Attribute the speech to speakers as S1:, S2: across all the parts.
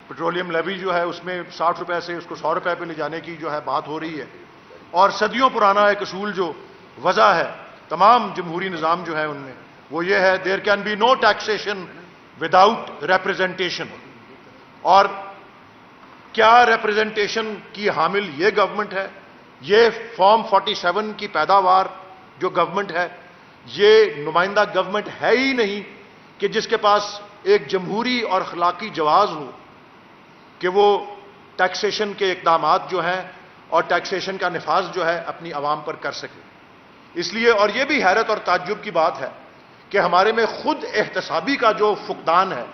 S1: Petroleum levy जो है उसमें 60 रुपए से उसको 100 रुपए पे ले जाने की जो है बात हो रही है। और सदियों पुराना एक असूल जो वजह है तमाम जमहूरी निज़ाम जो है उनमें, वो ये है there can be no taxation without representation. और क्या रिप्रेजेंटेशन की हामिल ये गवर्नमेंट है? ये फॉर्म 47 की पैदावार जो गवर्नमेंट है, ये नुमाइंदा गवर्नमेंट है ही नहीं कि जिसके पास एक जमहूरी और अखलाकी जवाज़ हो कि वो टैक्सेशन के इक़दामात जो हैं और टैक्सेशन का नफाज जो है अपनी आवाम पर कर सके। इसलिए और ये भी हैरत और ताज्जुब की बात है कि हमारे में खुद एहतसाबी का जो फुकदान है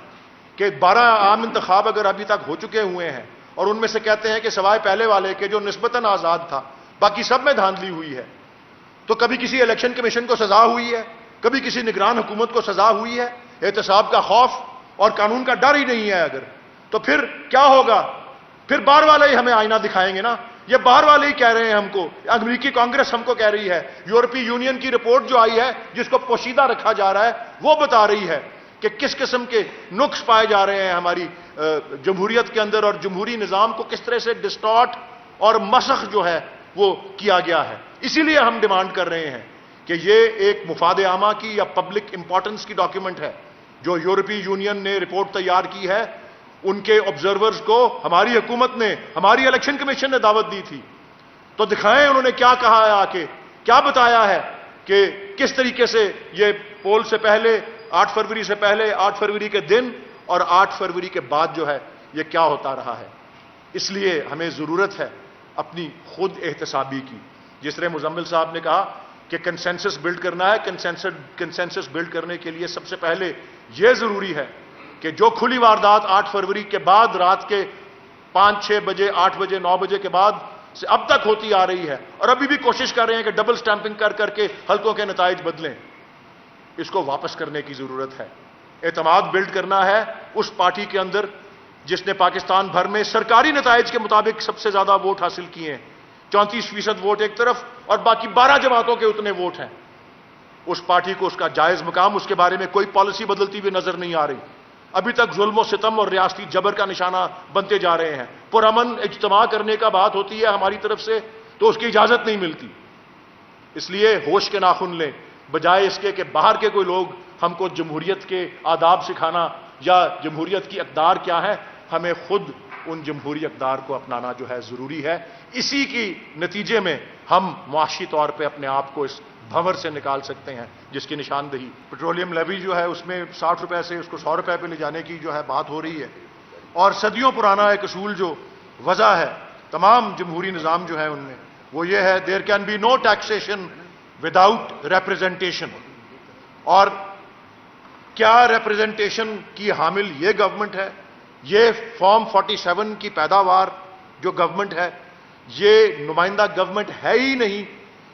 S1: कि 12 आम इंतखाब अगर अभी तक हो चुके हुए हैं और उनमें से कहते हैं कि सवाए पहले वाले के जो निस्बतन आज़ाद था, बाकी सब में धांधली हुई है। तो कभी किसी इलेक्शन कमीशन को सजा हुई है, कभी किसी निगरान हुकूमत को सजा हुई है। एहतसाब का खौफ और कानून का डर ही नहीं है अगर, तो फिर क्या होगा? फिर बाहर वाले ही हमें आईना दिखाएंगे ना। ये बाहर वाले ही कह रहे हैं हमको, अमेरिकी कांग्रेस हमको कह रही है, यूरोपीय यूनियन की रिपोर्ट जो आई है जिसको पोशीदा रखा जा रहा है वो बता रही है कि किस किस्म के नुक्स पाए जा रहे हैं हमारी जमहूरियत के अंदर और जमहूरी निज़ाम को किस तरह से डिस्टॉर्ट और मसख जो है वो किया गया है। इसीलिए हम डिमांड कर रहे हैं कि ये एक मुफाद आमा की या पब्लिक इंपॉर्टेंस की डॉक्यूमेंट है जो यूरोपीय यूनियन ने रिपोर्ट तैयार की है। उनके ऑब्जर्वर्स को हमारी हुकूमत ने, हमारी इलेक्शन कमीशन ने दावत दी थी, तो दिखाएं उन्होंने क्या कहा है, आके क्या बताया है कि किस तरीके से ये पोल से पहले 8 फरवरी से पहले, 8 फरवरी के दिन और 8 फरवरी के बाद जो है ये क्या होता रहा है। इसलिए हमें जरूरत है अपनी खुद एहतसाबी की। जिस तरह मुजम्मिल साहब ने कहा कि कंसेंसस बिल्ड करना है, कंसेंसस बिल्ड करने के लिए सबसे पहले यह जरूरी है कि जो खुली वारदात 8 फरवरी के बाद रात के 5-6 बजे, 8 बजे, 9 बजे के बाद से अब तक होती आ रही है और अभी भी कोशिश कर रहे हैं कि डबल स्टैंपिंग कर करके हल्कों के नताइज बदलें, इसको वापस करने की जरूरत है। एतमाद बिल्ड करना है उस पार्टी के अंदर जिसने पाकिस्तान भर में सरकारी नताइज के मुताबिक सबसे ज्यादा वोट हासिल किए हैं। 34% वोट एक तरफ और बाकी 12 जमातों के उतने वोट हैं। उस पार्टी को उसका जायज मुकाम, उसके बारे में कोई पॉलिसी बदलती हुई नजर नहीं आ रही। अभी तक जुल्म और सितम और रियासती जबर का निशाना बनते जा रहे हैं। पुरअमन इज्तिमा करने का बात होती है हमारी तरफ से तो उसकी इजाजत नहीं मिलती। इसलिए होश के नाखुन लें, बजाय इसके कि बाहर के कोई लोग हमको जमहूरियत के आदाब सिखाना या जमहूरियत की अक़दार क्या है, हमें खुद उन जमहूरी अक़दार को अपनाना जो है जरूरी है। इसी की नतीजे में हम मुआशी तौर पर अपने आप को इस भंवर से निकाल सकते हैं जिसकी निशानदही पेट्रोलियम लेवी जो है उसमें 60 रुपए से उसको 100 रुपए पे ले जाने की जो है बात हो रही है। और सदियों पुराना एक असूल जो वजह है तमाम जमहूरी निज़ाम जो है उनमें, वो ये है there can be no taxation without representation. और क्या रिप्रेजेंटेशन की हामिल ये गवर्नमेंट है? ये फॉर्म 47 की पैदावार जो गवर्नमेंट है, ये नुमाइंदा गवर्नमेंट है ही नहीं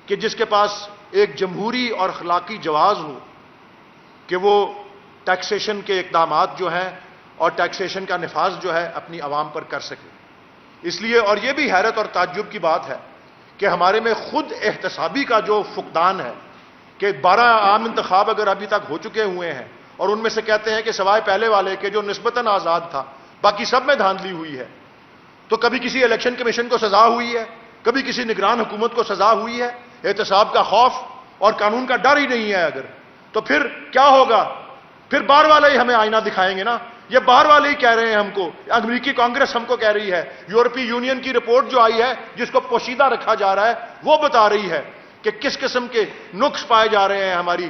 S1: कि जिसके पास एक जमहूरी और अखलाकी जवाज़ हो कि वो टैक्सेशन के इक़दामात जो हैं और टैक्सेशन का नफाज जो है अपनी आवाम पर कर सके। इसलिए और ये भी हैरत और ताज्जुब की बात है कि हमारे में खुद एहतसाबी का जो फुकदान है कि 12 आम इंतखाब अगर अभी तक हो चुके हुए हैं और उनमें से कहते हैं कि सवाए पहले वाले के जो निस्बतन आज़ाद था, बाकी सब में धांधली हुई है। तो कभी किसी इलेक्शन कमीशन को सजा हुई है, कभी किसी निगरान हुकूमत को सजा हुई है। एहतसाब का खौफ और कानून का डर ही नहीं है अगर, तो फिर क्या होगा? फिर बाहर वाले ही हमें आईना दिखाएंगे ना। ये बाहर वाले ही कह रहे हैं हमको, अमेरिकी कांग्रेस हमको कह रही है, यूरोपीय यूनियन की रिपोर्ट जो आई है जिसको पोशीदा रखा जा रहा है वो बता रही है कि किस किस्म के नुक्स पाए जा रहे हैं हमारी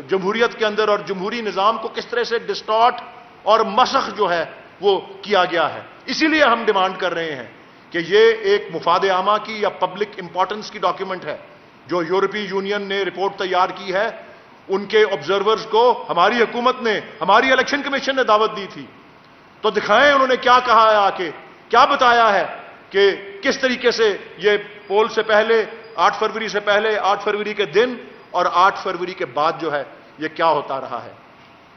S1: जमहूरियत के अंदर और जमहूरी निज़ाम को किस तरह से डिस्टॉर्ट और मसख जो है वो किया गया है। इसीलिए हम डिमांड कर रहे हैं कि ये एक मुफाद आमा की या पब्लिक इंपॉर्टेंस की डॉक्यूमेंट है जो यूरोपीय यूनियन ने रिपोर्ट तैयार की है। उनके ऑब्जर्वर्स को हमारी हुकूमत ने, हमारी इलेक्शन कमीशन ने दावत दी थी, तो दिखाएं उन्होंने क्या कहा है, आके क्या बताया है कि किस तरीके से ये पोल से पहले, 8 फरवरी से पहले, 8 फरवरी के दिन और 8 फरवरी के बाद जो है ये क्या होता रहा है।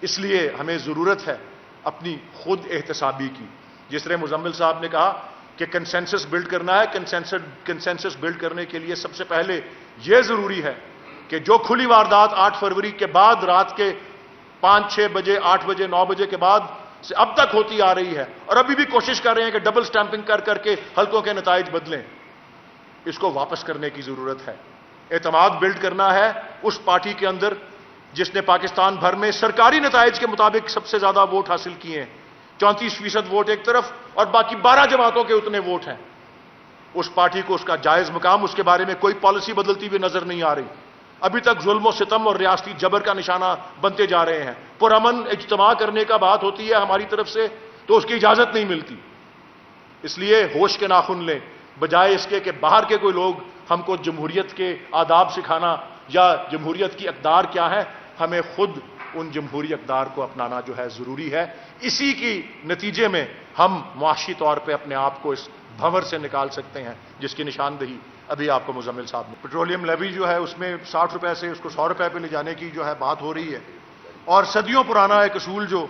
S1: इसलिए हमें जरूरत है अपनी खुद एहतसाबी की। जिस तरह मुजम्मिल साहब ने कहा कि कंसेंसस बिल्ड करना है, कंसेंसस बिल्ड करने के लिए सबसे पहले यह जरूरी है कि जो खुली वारदात 8 फरवरी के बाद रात के 5-6 बजे, 8 बजे, 9 बजे के बाद سے اب تک ہوتی آ رہی ہے اور ابھی بھی کوشش کر رہے ہیں کہ ڈبل سٹیمپنگ کر کر کے حلقوں کے نتائج بدلیں، اس کو واپس کرنے کی ضرورت ہے۔ اعتماد بلڈ کرنا ہے اس پارٹی کے اندر جس نے پاکستان بھر میں سرکاری نتائج کے مطابق سب سے زیادہ ووٹ حاصل کیے ہیں، 34% ووٹ ایک طرف اور باقی 12 جماعتوں کے اتنے ووٹ ہیں۔ اس پارٹی کو اس کا جائز مقام، اس کے بارے میں کوئی پالیسی بدلتی ہوئی نظر نہیں آ رہی، ابھی تک ظلم و ستم اور ریاستی جبر کا نشانہ بنتے جا رہے ہیں۔ پرامن اجتماع کرنے کا بات ہوتی ہے ہماری طرف سے تو اس کی اجازت نہیں ملتی۔ اس لیے ہوش کے ناخن لیں، بجائے اس کے کہ باہر کے کوئی لوگ ہم کو جمہوریت کے آداب سکھانا یا جمہوریت کی اقدار کیا ہے، ہمیں خود ان جمہوری اقدار کو اپنانا جو ہے ضروری ہے۔ اسی کی نتیجے میں ہم معاشی طور پہ اپنے آپ کو اس بھنور سے نکال سکتے ہیں جس کی نشاندہی ابھی آپ کو مزمل صاحب نے۔ پیٹرولیم لیوی جو ہے اس میں 60 روپے سے اس کو 100 روپے پہ لے جانے کی جو ہے بات ہو رہی ہے، اور صدیوں پرانا ایک اصول جو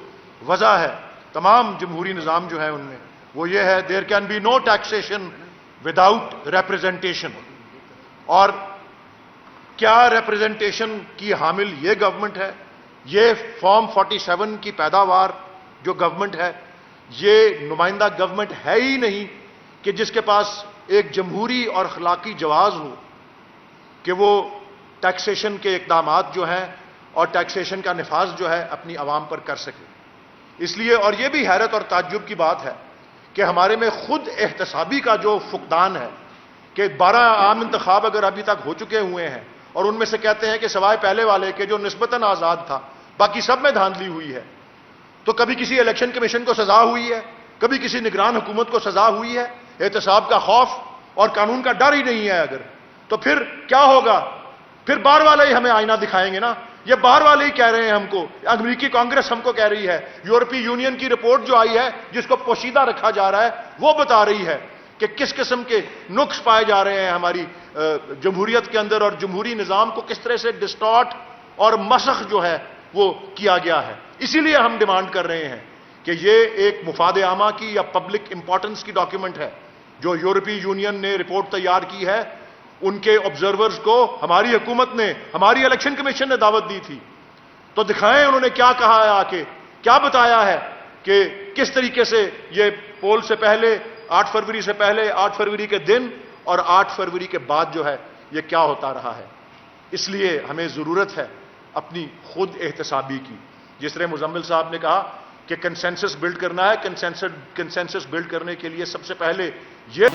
S1: وضع ہے تمام جمہوری نظام جو ہے ان میں، وہ یہ ہے there can be no taxation without representation. اور کیا ریپرزنٹیشن کی حامل یہ گورنمنٹ ہے؟ یہ فارم 47 کی پیداوار جو گورنمنٹ ہے، یہ نمائندہ گورنمنٹ ہے ہی نہیں کہ جس کے پاس ایک جمہوری اور اخلاقی جواز ہو کہ وہ ٹیکسیشن کے اقدامات جو ہیں اور ٹیکسیشن کا نفاذ جو ہے اپنی عوام پر کر سکے۔ اس لیے اور یہ بھی حیرت اور تعجب کی بات ہے کہ ہمارے میں خود احتسابی کا جو فقدان ہے کہ 12 عام انتخاب اگر ابھی تک ہو چکے ہوئے ہیں اور ان میں سے کہتے ہیں کہ سوائے پہلے والے کے جو نسبتاً آزاد تھا باقی سب میں دھاندلی ہوئی ہے، تو کبھی کسی الیکشن کمیشن کو سزا ہوئی ہے، کبھی کسی نگران حکومت کو سزا ہوئی ہے؟ احتساب کا خوف اور قانون کا ڈر ہی نہیں ہے اگر، تو پھر کیا ہوگا؟ پھر باہر والے ہی ہمیں آئینہ دکھائیں گے نا۔ یہ باہر والے ہی کہہ رہے ہیں ہم کو، امریکی کانگریس ہم کو کہہ رہی ہے، یورپی یونین کی رپورٹ جو آئی ہے جس کو پوشیدہ رکھا جا رہا ہے وہ بتا رہی ہے کہ کس قسم کے نقص پائے جا رہے ہیں ہماری جمہوریت کے اندر، اور جمہوری نظام کو کس طرح سے ڈسٹارٹ اور مسخ جو ہے وہ کیا گیا ہے۔ اسی لیے ہم ڈیمانڈ کر رہے ہیں کہ یہ ایک مفاد عامہ کی یا پبلک امپورٹنس کی ڈاکیومنٹ ہے جو یورپی یونین نے رپورٹ تیار کی ہے، ان کے آبزرورز کو ہماری حکومت نے، ہماری الیکشن کمیشن نے دعوت دی تھی، تو دکھائیں انہوں نے کیا کہا ہے، آ کے کیا بتایا ہے کہ کس طریقے سے یہ پول سے پہلے 8 فروری سے پہلے، 8 فروری کے دن اور 8 فروری کے بعد جو ہے یہ کیا ہوتا رہا ہے۔ اس لیے ہمیں ضرورت ہے اپنی خود احتسابی کی، جس طرح مزمل صاحب نے کہا کہ کنسنسس بلڈ کرنا ہے۔ کنسنسس بلڈ کرنے کے لیے سب سے پہلے یہ